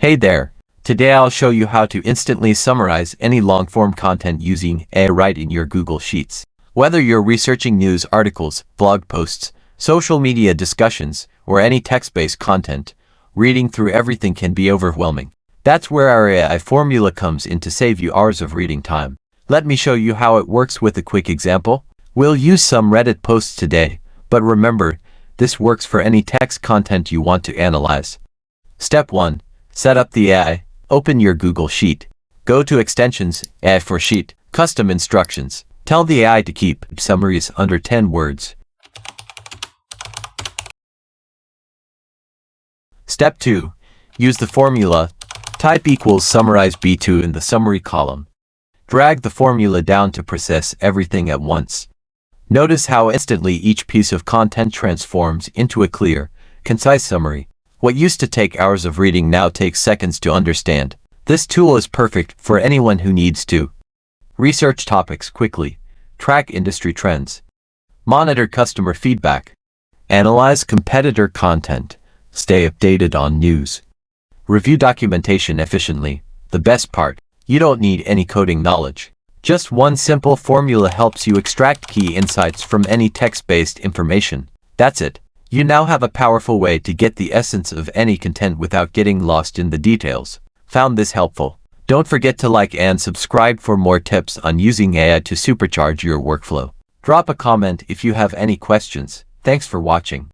Hey there! Today I'll show you how to instantly summarize any long-form content using AI right in your Google Sheets. Whether you're researching news articles, blog posts, social media discussions, or any text-based content, reading through everything can be overwhelming. That's where our AI formula comes in to save you hours of reading time. Let me show you how it works with a quick example. We'll use some Reddit posts today, but remember, this works for any text content you want to analyze. Step 1. Set up the AI. Open your Google Sheet. Go to Extensions, AI for Sheet, Custom Instructions. Tell the AI to keep summaries under 10 words. Step 2. Use the formula. Type equals summarize B2 in the summary column. Drag the formula down to process everything at once. Notice how instantly each piece of content transforms into a clear, concise summary. What used to take hours of reading now takes seconds to understand. This tool is perfect for anyone who needs to research topics quickly, track industry trends, monitor customer feedback, analyze competitor content, stay updated on news, review documentation efficiently. The best part, you don't need any coding knowledge. Just one simple formula helps you extract key insights from any text-based information. That's it. You now have a powerful way to get the essence of any content without getting lost in the details. Found this helpful? Don't forget to like and subscribe for more tips on using AI to supercharge your workflow. Drop a comment if you have any questions. Thanks for watching.